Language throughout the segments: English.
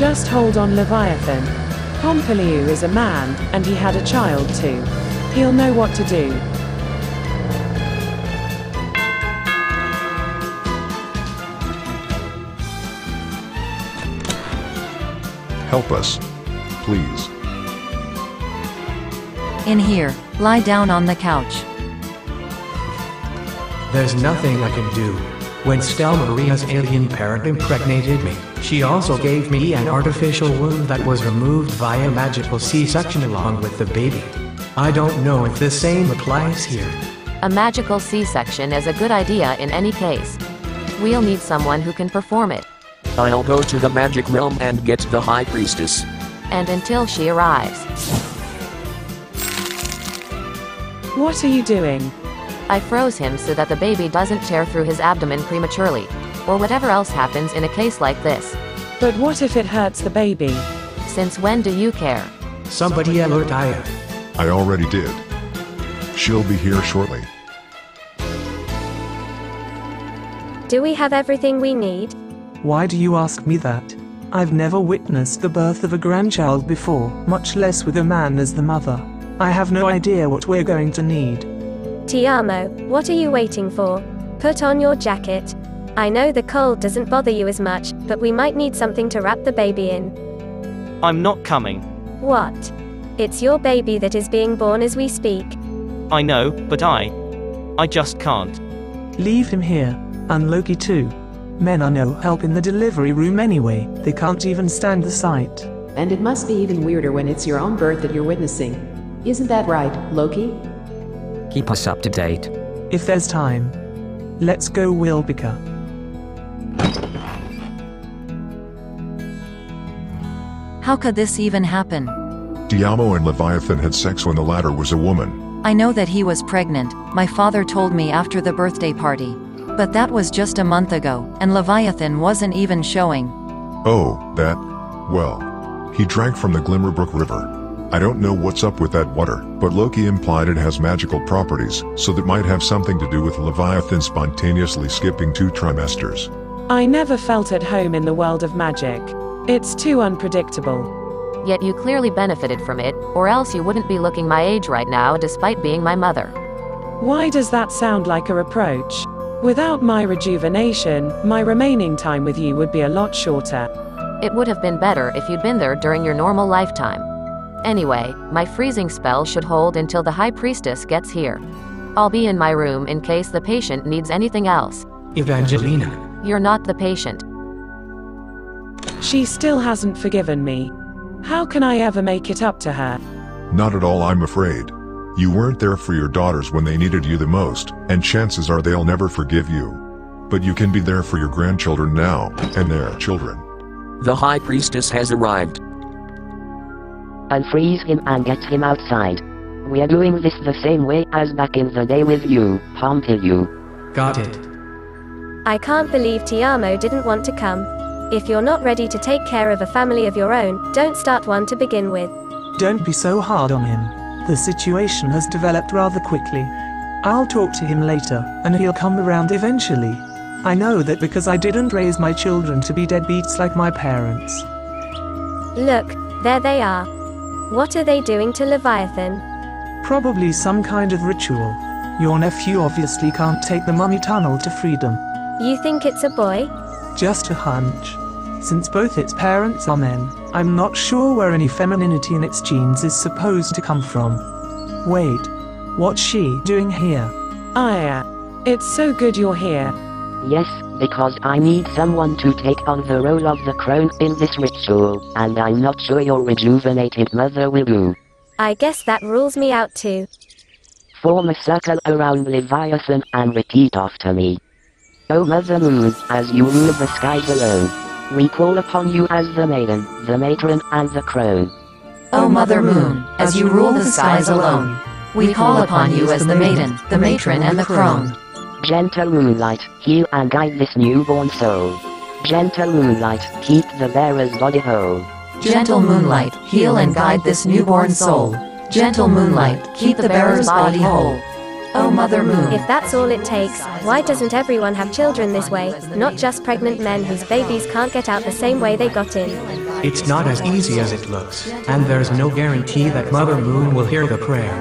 Just hold on, Leviathan. Pompiliou is a man, and he had a child too. He'll know what to do. Help us, please. In here, lie down on the couch. There's nothing I can do. When Maria's alien parent impregnated me, she also gave me an artificial womb that was removed via magical C-section along with the baby. I don't know if the same applies here. A magical C-section is a good idea in any case. We'll need someone who can perform it. I'll go to the magic realm and get the High Priestess. And until she arrives. What are you doing? I froze him so that the baby doesn't tear through his abdomen prematurely. Or whatever else happens in a case like this. But what if it hurts the baby? Since when do you care? Somebody alert Aya. I already did. She'll be here shortly. Do we have everything we need? Why do you ask me that? I've never witnessed the birth of a grandchild before, much less with a man as the mother. I have no idea what we're going to need. Tiamo, what are you waiting for? Put on your jacket. I know the cold doesn't bother you as much, but we might need something to wrap the baby in. I'm not coming. What? It's your baby that is being born as we speak. I know, but I just can't. Leave him here, and Loki too. Men are no help in the delivery room anyway, they can't even stand the sight. And it must be even weirder when it's your own birth that you're witnessing. Isn't that right, Loki? Keep us up to date. If there's time. Let's go, Wilbica. How could this even happen? Tiamo and Leviathan had sex when the latter was a woman. I know that he was pregnant, my father told me after the birthday party. But that was just a month ago, and Leviathan wasn't even showing. Oh, that? Well, he drank from the Glimmerbrook River. I don't know what's up with that water, but Loki implied it has magical properties, so that might have something to do with Leviathan spontaneously skipping 2 trimesters. I never felt at home in the world of magic. It's too unpredictable. Yet you clearly benefited from it, or else you wouldn't be looking my age right now despite being my mother. Why does that sound like a reproach? Without my rejuvenation, my remaining time with you would be a lot shorter. It would have been better if you'd been there during your normal lifetime. Anyway, my freezing spell should hold until the High Priestess gets here. I'll be in my room in case the patient needs anything else. Evangelina. You're not the patient. She still hasn't forgiven me. How can I ever make it up to her? Not at all, I'm afraid. You weren't there for your daughters when they needed you the most, and chances are they'll never forgive you. But you can be there for your grandchildren now, and their children. The High Priestess has arrived. Unfreeze him and get him outside. We are doing this the same way as back in the day with you, Pompiliou. Got it. I can't believe Tiamo didn't want to come. If you're not ready to take care of a family of your own, don't start one to begin with. Don't be so hard on him. The situation has developed rather quickly. I'll talk to him later, and he'll come around eventually. I know that because I didn't raise my children to be deadbeats like my parents. Look, there they are. What are they doing to Leviathan? Probably some kind of ritual. Your nephew obviously can't take the mummy tunnel to freedom. You think it's a boy? Just a hunch. Since both its parents are men, I'm not sure where any femininity in its genes is supposed to come from. Wait, what's she doing here? Aya, it's so good you're here. Yes, because I need someone to take on the role of the crone in this ritual, and I'm not sure your rejuvenated mother will do. I guess that rules me out too. Form a circle around Leviathan and repeat after me. O Mother Moon, as you rule the skies alone, we call upon you as the maiden, the matron, and the crone. O Mother Moon, as you rule the skies alone, we call upon you as the maiden, the matron, and the crone. Gentle moonlight, heal and guide this newborn soul. Gentle moonlight, keep the bearer's body whole. Gentle moonlight, heal and guide this newborn soul. Gentle moonlight, keep the bearer's body whole. Oh Mother Moon. If that's all it takes, why doesn't everyone have children this way, not just pregnant men whose babies can't get out the same way they got in? It's not as easy as it looks, and there's no guarantee that Mother Moon will hear the prayer.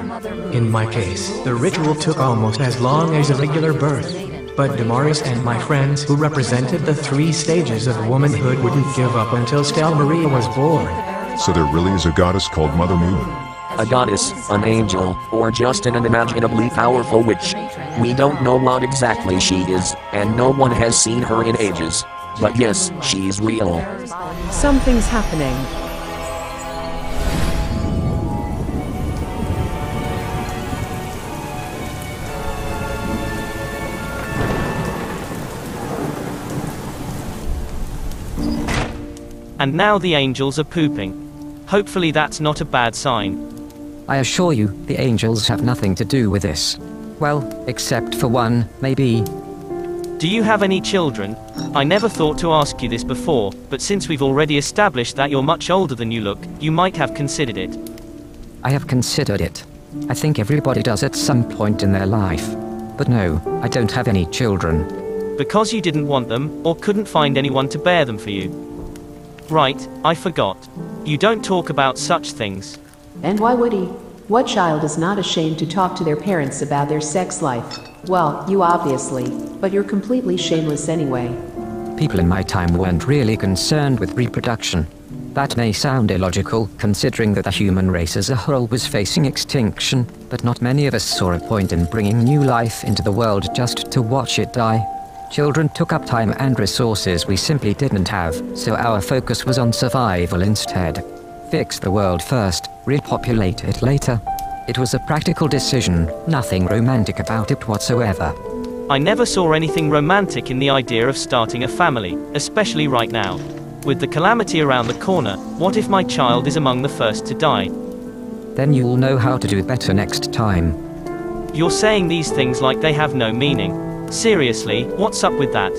In my case, the ritual took almost as long as a regular birth. But Damaris and my friends who represented the 3 stages of womanhood wouldn't give up until SetsunaMaiou was born. So there really is a goddess called Mother Moon. A goddess, an angel, or just an unimaginably powerful witch. We don't know what exactly she is, and no one has seen her in ages. But yes, she's real. Something's happening. And now the angels are pooping. Hopefully that's not a bad sign. I assure you, the angels have nothing to do with this. Well, except for one, maybe. Do you have any children? I never thought to ask you this before, but since we've already established that you're much older than you look, you might have considered it. I have considered it. I think everybody does at some point in their life. But no, I don't have any children. Because you didn't want them, or couldn't find anyone to bear them for you. Right, I forgot. You don't talk about such things. And why would he? What child is not ashamed to talk to their parents about their sex life? Well, you obviously, but you're completely shameless anyway. People in my time weren't really concerned with reproduction. That may sound illogical, considering that the human race as a whole was facing extinction, but not many of us saw a point in bringing new life into the world just to watch it die. Children took up time and resources we simply didn't have, so our focus was on survival instead. Fix the world first, repopulate it later. It was a practical decision, nothing romantic about it whatsoever. I never saw anything romantic in the idea of starting a family, especially right now. With the calamity around the corner, what if my child is among the first to die? Then you'll know how to do better next time. You're saying these things like they have no meaning. Seriously, what's up with that?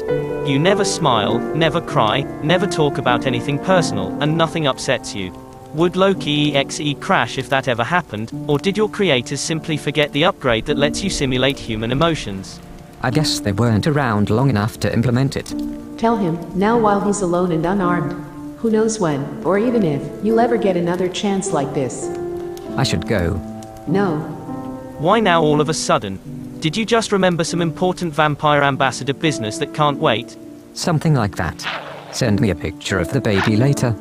You never smile, never cry, never talk about anything personal, and nothing upsets you. Would Loki EXE crash if that ever happened, or did your creators simply forget the upgrade that lets you simulate human emotions? I guess they weren't around long enough to implement it. Tell him, now while he's alone and unarmed. Who knows when, or even if, you'll ever get another chance like this. I should go. No. Why now all of a sudden? Did you just remember some important vampire ambassador business that can't wait? Something like that. Send me a picture of the baby later.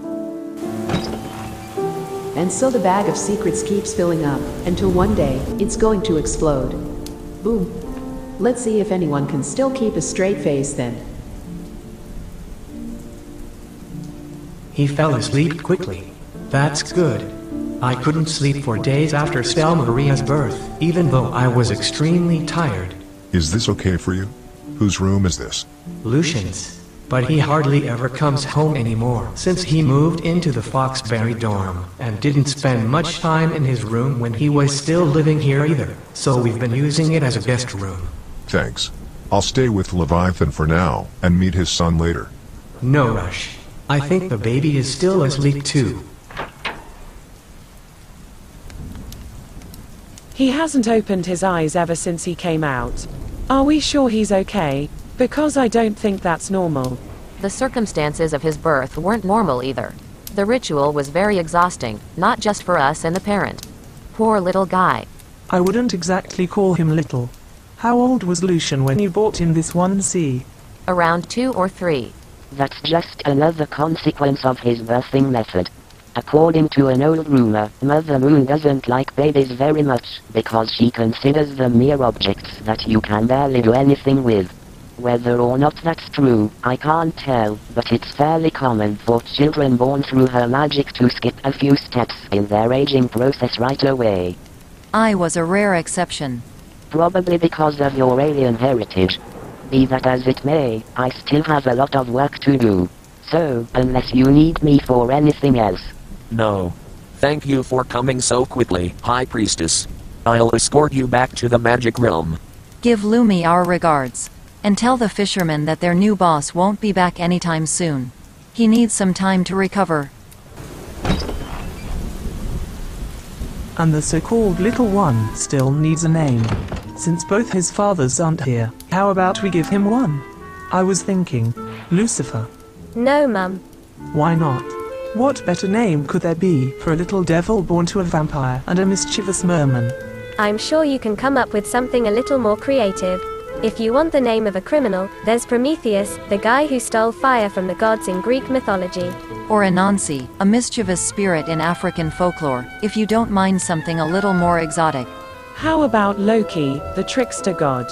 And so the bag of secrets keeps filling up, until one day, it's going to explode. Boom. Let's see if anyone can still keep a straight face then. He fell asleep quickly. That's good. I couldn't sleep for days after SetsunaMaiou's birth, even though I was extremely tired. Is this okay for you? Whose room is this? Lucian's. But he hardly ever comes home anymore since he moved into the Foxberry dorm, and didn't spend much time in his room when he was still living here either, so we've been using it as a guest room. Thanks. I'll stay with Leviathan for now, and meet his son later. No rush. I think the baby is still asleep too. He hasn't opened his eyes ever since he came out. Are we sure he's okay? Because I don't think that's normal. The circumstances of his birth weren't normal either. The ritual was very exhausting, not just for us and the parent. Poor little guy. I wouldn't exactly call him little. How old was Lucian when you bought him this 1C? Around 2 or 3. That's just another consequence of his birthing method. According to an old rumor, Mother Moon doesn't like babies very much, because she considers them mere objects that you can barely do anything with. Whether or not that's true, I can't tell, but it's fairly common for children born through her magic to skip a few steps in their aging process right away. I was a rare exception. Probably because of your alien heritage. Be that as it may, I still have a lot of work to do. So, unless you need me for anything else. No. Thank you for coming so quickly, High Priestess. I'll escort you back to the magic realm. Give Lumi our regards. And tell the fishermen that their new boss won't be back anytime soon. He needs some time to recover. And the so-called little one still needs a name. Since both his fathers aren't here, how about we give him one? I was thinking, Lucifer. No, Mum. Why not? What better name could there be for a little devil born to a vampire and a mischievous merman? I'm sure you can come up with something a little more creative. If you want the name of a criminal, there's Prometheus, the guy who stole fire from the gods in Greek mythology. Or Anansi, a mischievous spirit in African folklore, if you don't mind something a little more exotic. How about Loki, the trickster god?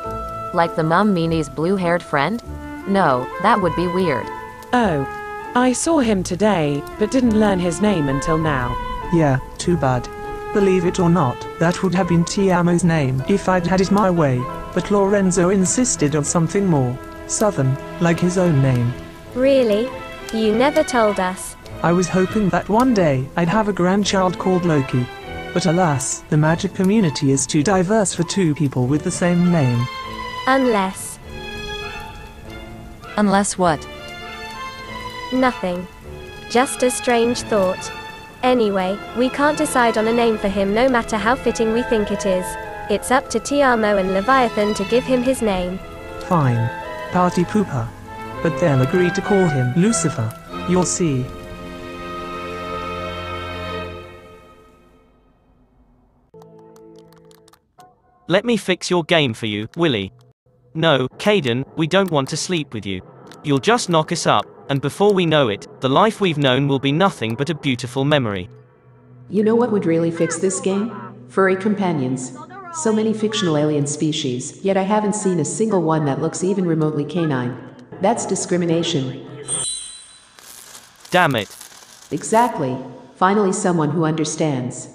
Like the Mammini's blue-haired friend? No, that would be weird. Oh. I saw him today, but didn't learn his name until now. Yeah, too bad. Believe it or not, that would have been Tiamo's name if I'd had it my way, but Lorenzo insisted on something more southern, like his own name. Really? You never told us. I was hoping that one day I'd have a grandchild called Loki. But alas, the magic community is too diverse for two people with the same name. Unless what? Nothing. Just a strange thought. Anyway, we can't decide on a name for him no matter how fitting we think it is. It's up to Tiamo and Leviathan to give him his name. Fine. Party pooper. But they'll agree to call him Lucifer. You'll see. Let me fix your game for you, Willie. No, Caden, we don't want to sleep with you. You'll just knock us up, and before we know it, the life we've known will be nothing but a beautiful memory. You know what would really fix this game? Furry companions. So many fictional alien species, yet I haven't seen a single one that looks even remotely canine. That's discrimination. Damn it. Exactly. Finally someone who understands.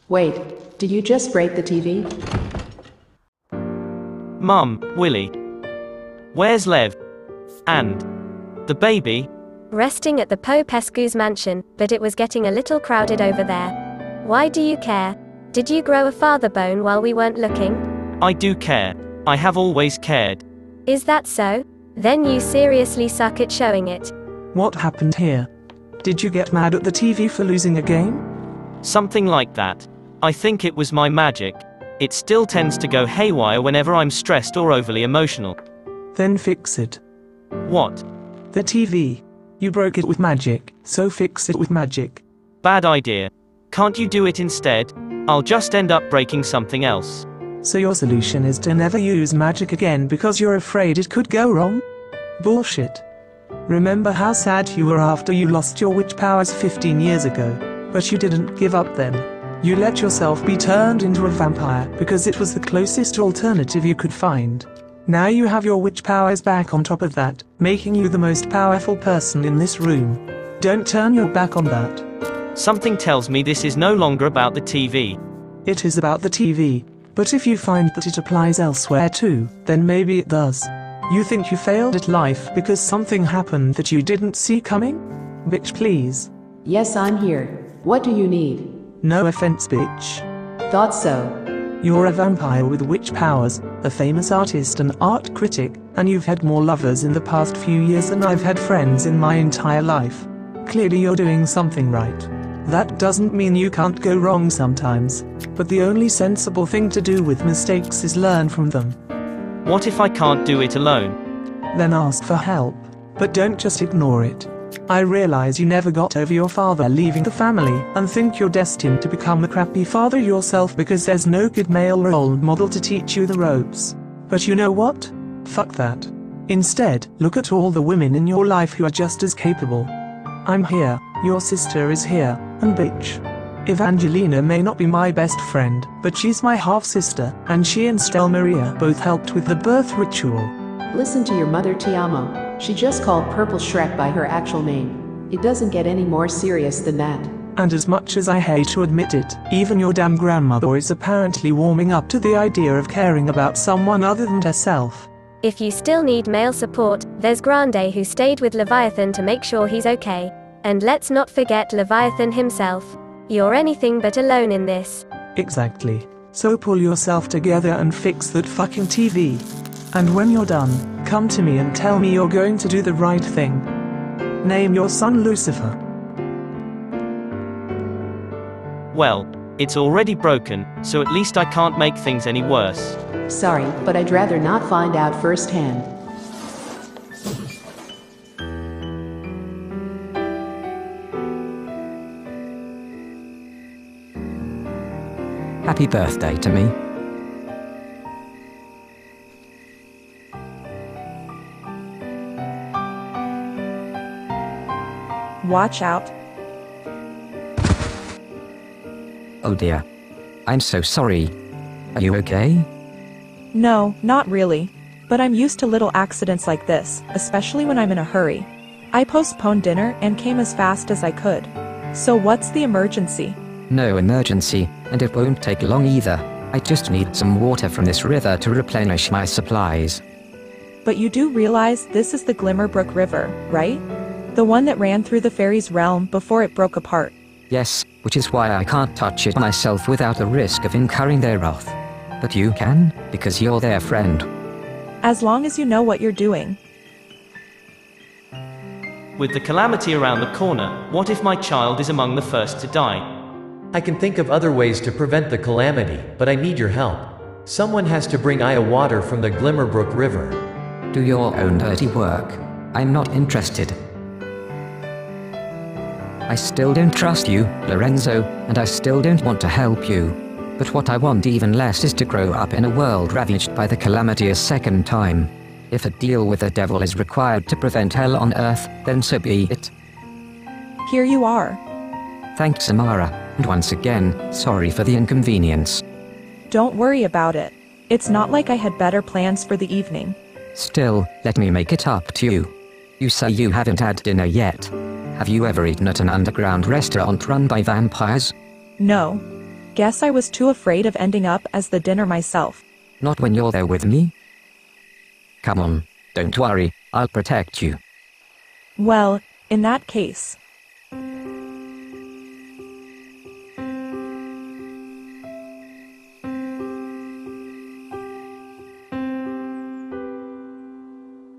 Wait, did you just break the TV? Mum, Willie. Where's Lev? And the baby? Resting at the Popescu's mansion, but it was getting a little crowded over there. Why do you care? Did you grow a father bone while we weren't looking? I do care. I have always cared. Is that so? Then you seriously suck at showing it. What happened here? Did you get mad at the TV for losing a game? Something like that. I think it was my magic. It still tends to go haywire whenever I'm stressed or overly emotional. Then fix it. What? The TV. You broke it with magic, so fix it with magic. Bad idea. Can't you do it instead? I'll just end up breaking something else. So your solution is to never use magic again because you're afraid it could go wrong? Bullshit. Remember how sad you were after you lost your witch powers 15 years ago? But you didn't give up then. You let yourself be turned into a vampire because it was the closest alternative you could find. Now you have your witch powers back on top of that, making you the most powerful person in this room. Don't turn your back on that. Something tells me this is no longer about the TV. It is about the TV, but if you find that it applies elsewhere too, then maybe it does. You think you failed at life because something happened that you didn't see coming? Bitch, please. Yes, I'm here. What do you need? No offense, bitch. Thought so. You're a vampire with witch powers, a famous artist and art critic, and you've had more lovers in the past few years than I've had friends in my entire life. Clearly you're doing something right. That doesn't mean you can't go wrong sometimes, but the only sensible thing to do with mistakes is learn from them. What if I can't do it alone? Then ask for help, but don't just ignore it. I realize you never got over your father leaving the family and think you're destined to become a crappy father yourself because there's no good male role model to teach you the ropes. But you know what? Fuck that. Instead, look at all the women in your life who are just as capable. I'm here, your sister is here, and bitch. Evangelina may not be my best friend, but she's my half-sister, and she and SetsunaMaiou both helped with the birth ritual. Listen to your mother, Tiamo. She just called Purple Shrek by her actual name. It doesn't get any more serious than that. And as much as I hate to admit it, even your damn grandmother is apparently warming up to the idea of caring about someone other than herself. If you still need male support, there's Grande who stayed with Leviathan to make sure he's okay. And let's not forget Leviathan himself. You're anything but alone in this. Exactly. So pull yourself together and fix that fucking TV. And when you're done, come to me and tell me you're going to do the right thing. Name your son Lucifer. Well, It's already broken, so at least I can't make things any worse. Sorry, but I'd rather not find out firsthand. Happy birthday to me. Watch out. Oh dear. I'm so sorry. Are you okay? No, not really. But I'm used to little accidents like this, especially when I'm in a hurry. I postponed dinner and came as fast as I could. So what's the emergency? No emergency, and it won't take long either. I just need some water from this river to replenish my supplies. But you do realize this is the Glimmerbrook River, right? The one that ran through the fairy's realm before it broke apart. Yes, which is why I can't touch it myself without the risk of incurring their wrath. But you can, because you're their friend. As long as you know what you're doing. With the calamity around the corner, what if my child is among the first to die? I can think of other ways to prevent the calamity, but I need your help. Someone has to bring Aya water from the Glimmerbrook River. Do your own dirty work. I'm not interested. I still don't trust you, Lorenzo, and I still don't want to help you. But what I want even less is to grow up in a world ravaged by the calamity a second time. If a deal with the devil is required to prevent hell on earth, then so be it. Here you are. Thanks, Amara, and once again, sorry for the inconvenience. Don't worry about it. It's not like I had better plans for the evening. Still, let me make it up to you. You say you haven't had dinner yet. Have you ever eaten at an underground restaurant run by vampires? No. Guess I was too afraid of ending up as the dinner myself. Not when you're there with me? Come on, don't worry, I'll protect you. Well, in that case.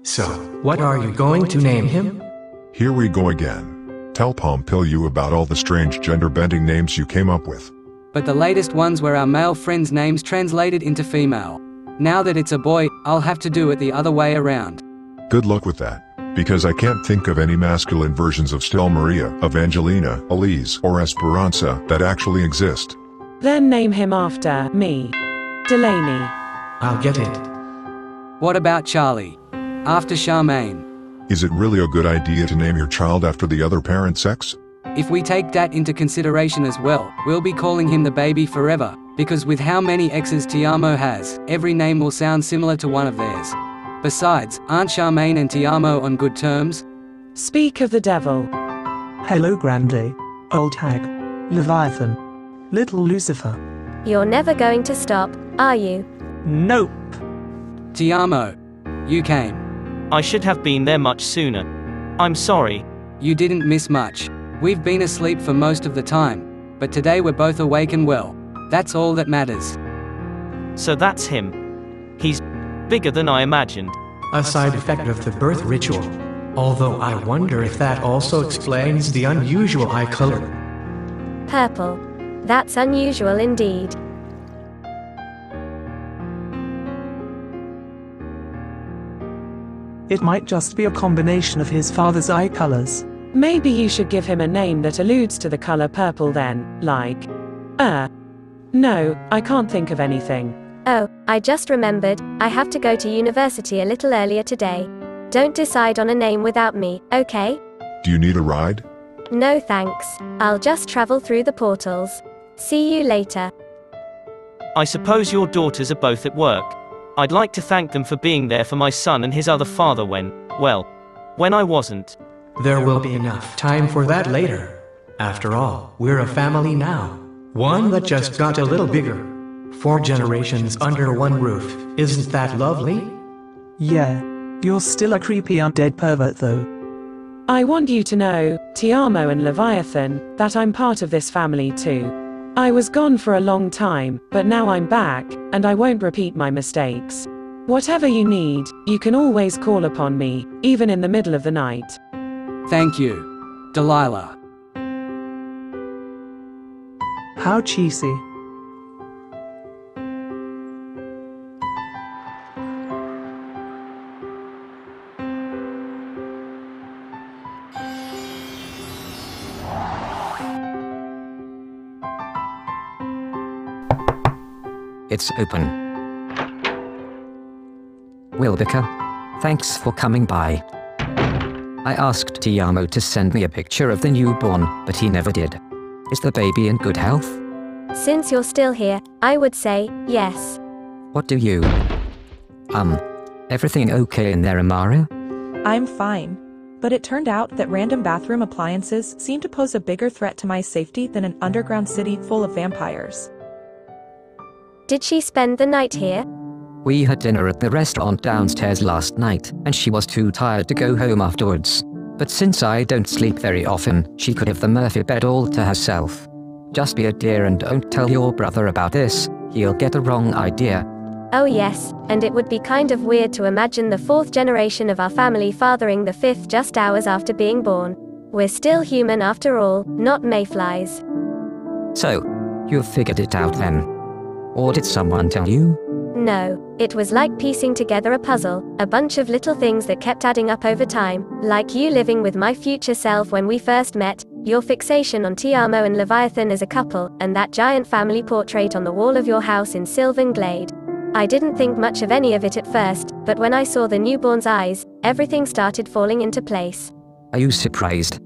So, what are you going to name him? Here we go again. Tell Pompiliu about all the strange gender-bending names you came up with. But the latest ones were our male friends' names translated into female. Now that it's a boy, I'll have to do it the other way around. Good luck with that, because I can't think of any masculine versions of Stella Maria, Evangelina, Elise, or Esperanza that actually exist. Then name him after me. Delaney. I'll get it. What about Charlie? After Charmaine. Is it really a good idea to name your child after the other parent's sex? If we take that into consideration as well, we'll be calling him the baby forever, because with how many exes Tiamo has, every name will sound similar to one of theirs. Besides, aren't Charmaine and Tiamo on good terms? Speak of the devil. Hello Grande. Old hag. Leviathan. Little Lucifer. You're never going to stop, are you? Nope. Tiamo. You came. I should have been there much sooner. I'm sorry. You didn't miss much. We've been asleep for most of the time, but today we're both awake and well. That's all that matters. So that's him. He's bigger than I imagined. A side effect of the birth ritual. Although I wonder if that also explains the unusual eye color. Purple. That's unusual indeed. It might just be a combination of his father's eye colors. Maybe you should give him a name that alludes to the color purple then, like... No, I can't think of anything. Oh, I just remembered, I have to go to university a little earlier today. Don't decide on a name without me, okay? Do you need a ride? No thanks, I'll just travel through the portals. See you later. I suppose your daughters are both at work. I'd like to thank them for being there for my son and his other father when I wasn't. There will be enough time for that later. After all, we're a family now. One that just got a little bigger. 4 generations under one roof, isn't that lovely? Yeah. You're still a creepy undead pervert though. I want you to know, Tiamo and Leviathan, that I'm part of this family too. I was gone for a long time, but now I'm back, and I won't repeat my mistakes. Whatever you need, you can always call upon me, even in the middle of the night. Thank you, Delilah. How cheesy. It's open. Wilbica, thanks for coming by. I asked Tiamo to send me a picture of the newborn, but he never did. Is the baby in good health? Since you're still here, I would say, yes. What do you... everything okay in there, Amara? I'm fine. But it turned out that random bathroom appliances seem to pose a bigger threat to my safety than an underground city full of vampires. Did she spend the night here? We had dinner at the restaurant downstairs last night, and she was too tired to go home afterwards. But since I don't sleep very often, she could have the Murphy bed all to herself. Just be a dear and don't tell your brother about this, he'll get a wrong idea. Oh yes, and it would be kind of weird to imagine the 4th generation of our family fathering the 5th just hours after being born. We're still human after all, not mayflies. So, you've figured it out then? Or did someone tell you? No, it was like piecing together a puzzle, a bunch of little things that kept adding up over time, like you living with my future self when we first met, your fixation on Tiamo and Leviathan as a couple, and that giant family portrait on the wall of your house in Sylvan Glade. I didn't think much of any of it at first, but when I saw the newborn's eyes, everything started falling into place. Are you surprised?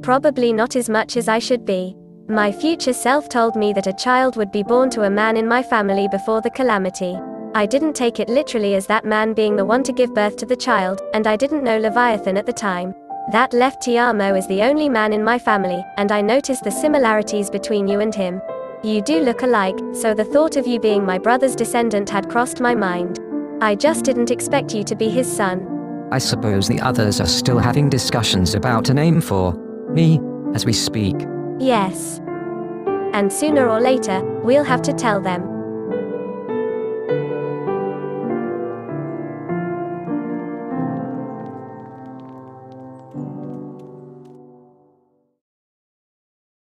Probably not as much as I should be. My future self told me that a child would be born to a man in my family before the calamity. I didn't take it literally as that man being the one to give birth to the child, and I didn't know Leviathan at the time. That left Tiamo as the only man in my family, and I noticed the similarities between you and him. You do look alike, so the thought of you being my brother's descendant had crossed my mind. I just didn't expect you to be his son. I suppose the others are still having discussions about a name for me, as we speak. Yes. And sooner or later, we'll have to tell them.